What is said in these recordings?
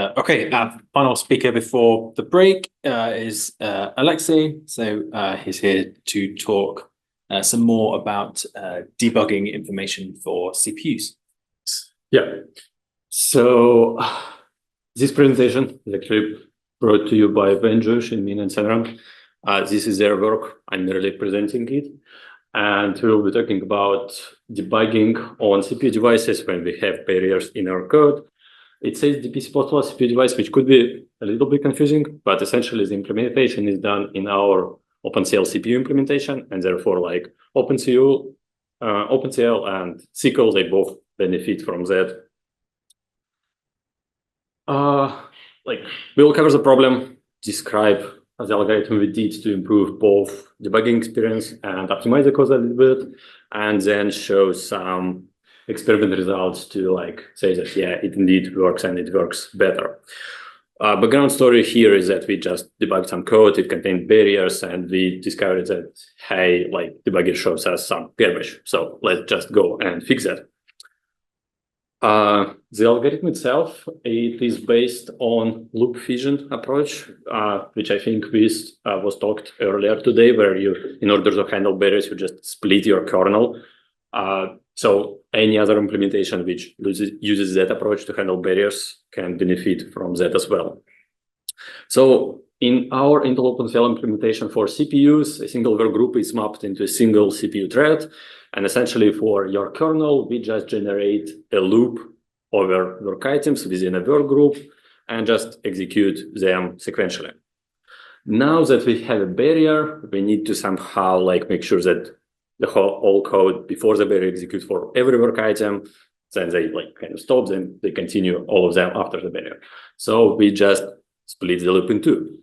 Okay, our final speaker before the break is Alexei. So he's here to talk some more about debugging information for CPUs. Yeah. So this presentation is actually brought to you by Ben Josh and Min and Sanram. This is their work. I'm merely presenting it. And we'll be talking about debugging on CPU devices when we have barriers in our code. It says DP support CPU device, which could be a little bit confusing, but essentially the implementation is done in our OpenCL CPU implementation, and therefore like OpenCL and SYCL, they both benefit from that. We'll cover the problem, describe the algorithm we did to improve both debugging experience and optimize the code a little bit, and then show some experiment results to like say that, yeah, it indeed works and it works better. Background story here is that we just debugged some code, it contained barriers, and we discovered that, hey, like debugger shows us some garbage. So let's just go and fix that. The algorithm itself, it is based on loop fission approach, which I think was talked earlier today, where you, in order to handle barriers, you just split your kernel. So any other implementation which uses that approach to handle barriers can benefit from that as well. So in our Intel OpenCL implementation for CPUs, a single work group is mapped into a single CPU thread. And essentially for your kernel, we just generate a loop over work items within a work group and just execute them sequentially. Now that we have a barrier, we need to somehow like make sure that the whole code before the barrier executes for every work item, then they like kind of stop, then they continue all of them after the barrier. So we just split the loop in two.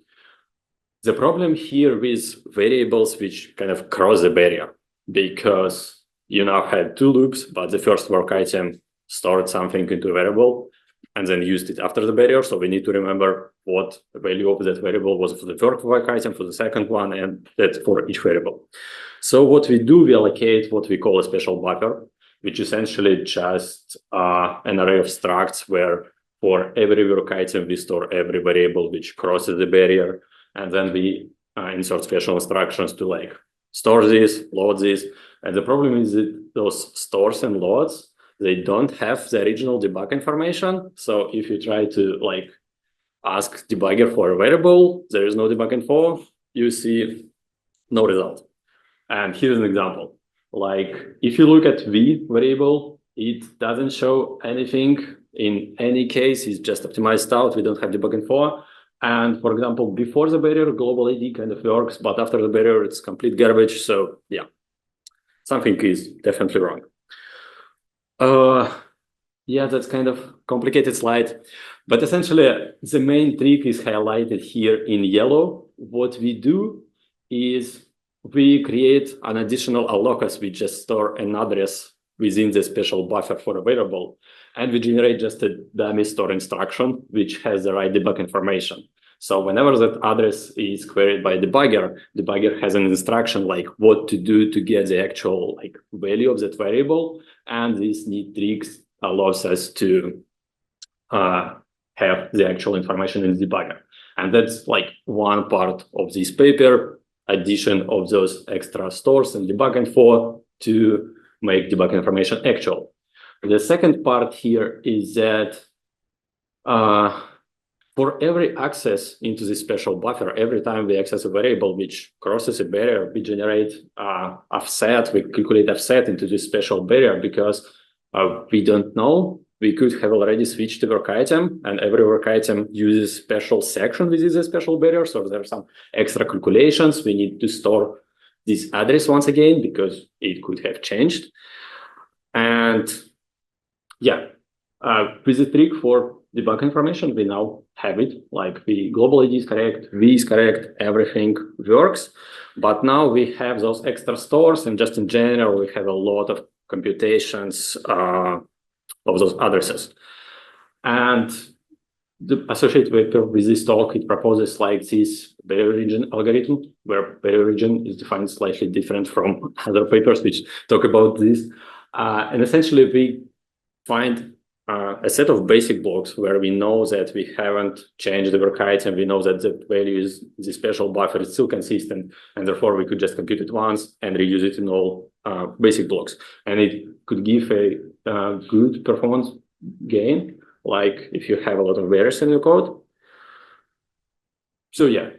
The problem here with variables which kind of cross the barrier, because you now had two loops, but the first work item stored something into a variable and then used it after the barrier. So we need to remember what the value of that variable was for the first work item, for the second one, and that's for each variable. So what we do, we allocate what we call a special buffer, which essentially just an array of structs where for every work item, we store every variable which crosses the barrier. And then we insert special instructions to like store this, load this. And the problem is that those stores and loads, they don't have the original debug information. So if you try to like ask debugger for a variable, there is no debug info, you see no result. And here's an example. Like if you look at V variable, it doesn't show anything in any case, it's just optimized out. We don't have debug info. And for example, before the barrier, global ID kind of works, but after the barrier, it's complete garbage. So yeah, something is definitely wrong. Yeah, that's kind of complicated slide, but essentially the main trick is highlighted here in yellow. What we do is we create an additional allocus, which just store an address within the special buffer for a variable. And we generate just a dummy store instruction, which has the right debug information. So whenever that address is queried by debugger has an instruction like what to do to get the actual like value of that variable. And this neat tricks allows us to have the actual information in the debugger. And that's like one part of this paper, addition of those extra stores and debug info to make debug information actual. The second part here is that for every access into this special buffer, every time we access a variable which crosses a barrier, we generate offset, we calculate offset into this special barrier because we don't know. We could have already switched to work item, and every work item uses special section within the special barrier. So there are some extra calculations. We need to store this address once again because it could have changed. And yeah, with the trick for debug information, we now have it. Like the global ID is correct, V is correct, everything works. But now we have those extra stores, and just in general, we have a lot of computations of those addresses. And the associated paper with this talk, it proposes like this barrier region algorithm, where barrier region is defined slightly different from other papers which talk about this. And essentially, we find a set of basic blocks where we know that we haven't changed the work item, we know that the value is the special buffer is still consistent, and therefore we could just compute it once and reuse it in all basic blocks. And it could give a good performance gain, like if you have a lot of variables in your code. So yeah,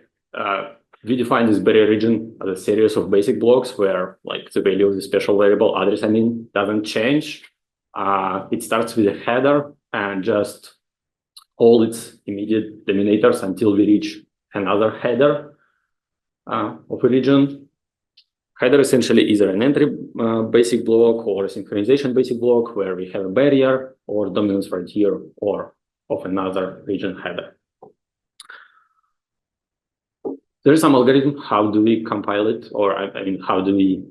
we define this barrier region as a series of basic blocks where like the value of the special variable address doesn't change. It starts with a header and just all its immediate determinators until we reach another header of a region. Header essentially is either an entry basic block or a synchronization basic block where we have a barrier or dominance frontier or of another region header. There is some algorithm. How do we compile it? Or I mean, how do we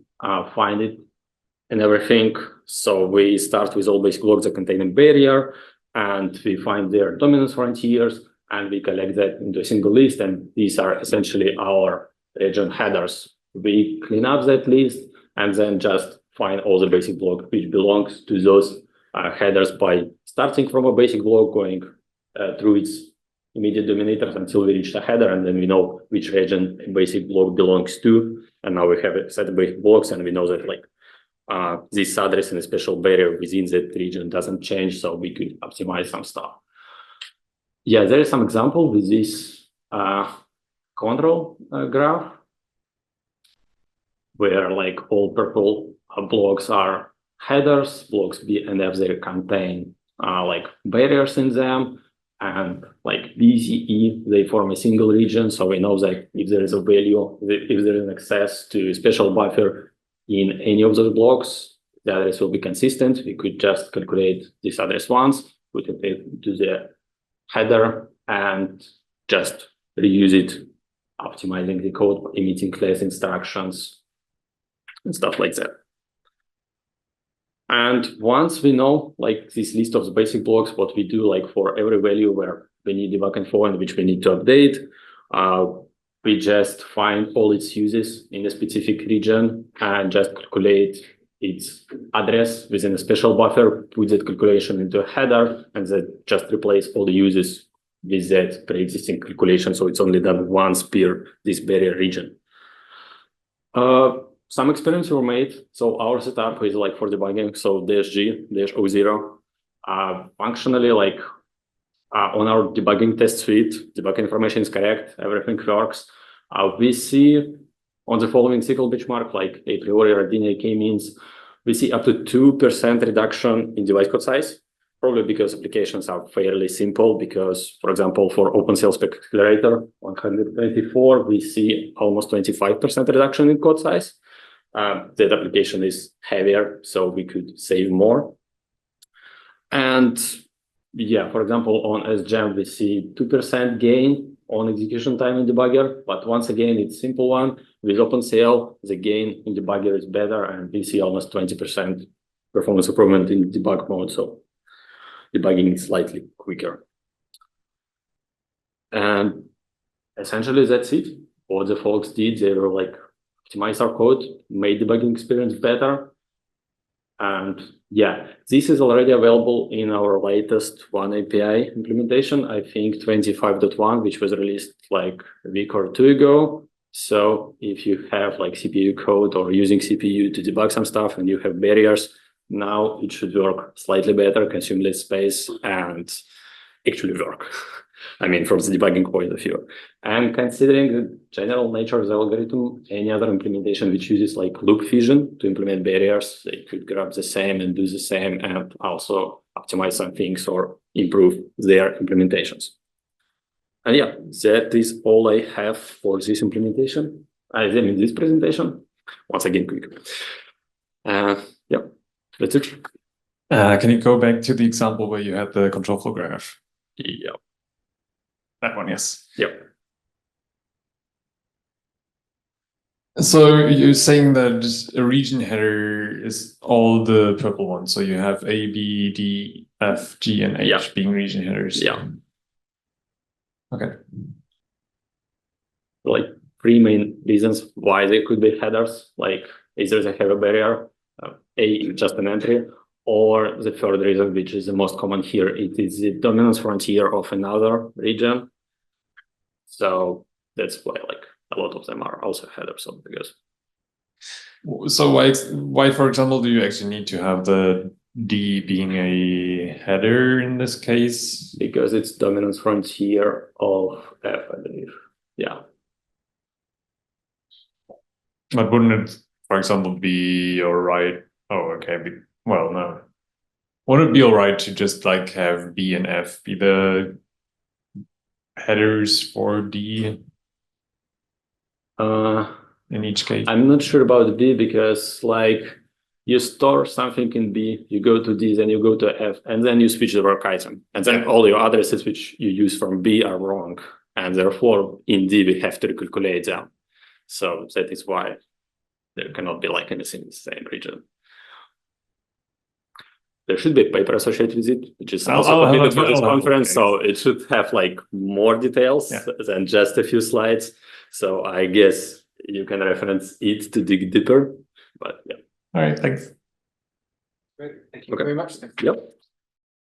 find it and everything? So we start with all basic blocks that contain a barrier, and we find their dominance frontiers, and we collect that into a single list. And these are essentially our region headers. We clean up that list and then just find all the basic block which belongs to those headers by starting from a basic block, going through its immediate dominators until we reach the header, and then we know which region a basic block belongs to. And now we have a set of basic blocks, and we know that like this address and a special barrier within that region doesn't change, so we could optimize some stuff. Yeah, there is some example with this control graph, where like all purple blocks are headers, blocks B and F, they contain like barriers in them, and like B, C, E, they form a single region. So we know that if there is a value, if there is an access to a special buffer in any of those blocks, the address will be consistent. We could just calculate this address once, put it into the header, and just reuse it, optimizing the code, emitting class instructions, and stuff like that. And once we know like this list of the basic blocks, what we do like for every value where we need debug info and which we need to update, we just find all its uses in a specific region and just calculate its address within a special buffer, put that calculation into a header, and then just replace all the uses with that pre-existing calculation. So it's only done once per this barrier region. Some experiments were made. So our setup is like for debugging. So -G, -O0, functionally like on our debugging test suite, debug information is correct, everything works. We see on the following SYCL benchmark, like a priori or k-means, we see up to 2% reduction in device code size, probably because applications are fairly simple. Because, for example, for OpenCL spec accelerator 124, we see almost 25% reduction in code size. That application is heavier, so we could save more. And yeah, for example, on SGEM, we see 2% gain on execution time in debugger, but once again, it's a simple one. With OpenCL, the gain in debugger is better, and we see almost 20% performance improvement in debug mode, so debugging is slightly quicker. And essentially, that's it. What the folks did, they were like, optimize our code, made debugging experience better. And yeah, this is already available in our latest One API implementation, I think 25.1, which was released like a week or two ago. So if you have like CPU code or using CPU to debug some stuff and you have barriers, now it should work slightly better, consume less space, and actually work. I mean, from the debugging point of view. And considering the general nature of the algorithm, any other implementation which uses like loop fusion to implement barriers, they could grab the same and do the same and also optimize some things or improve their implementations. And yeah, that is all I have for this implementation. I mean, this presentation. Once again, quick. Yeah, that's it. Can you go back to the example where you had the control flow graph? Yeah. That one, yes. Yep. So you're saying that a region header is all the purple ones. So you have A, B, D, F, G, and H being region headers. Yeah. Okay. Like three main reasons why they could be headers. Like, is there a header barrier? A is just an entry, Or the third reason, which is the most common here, it is the dominance frontier of another region. So that's why like a lot of them are also headers of because. So why, for example, do you actually need to have the D being a header in this case? Because it's dominance frontier of F, I believe. Yeah. But wouldn't it, for example, be all right? Oh, okay. Well, no. Wouldn't it be all right to just like have B and F be the headers for D in each case? I'm not sure about B because like you store something in B, you go to D, then you go to F, and then you switch the work item. And then all your addresses which you use from B are wrong. And therefore, in D, we have to recalculate them. So that is why there cannot be like anything in the same region. There should be a paper associated with it, which is also completed for this conference. So it should have like more details than just a few slides. So I guess you can reference it to dig deeper. But yeah. All right, thanks. Great. Thank you very much. Yep.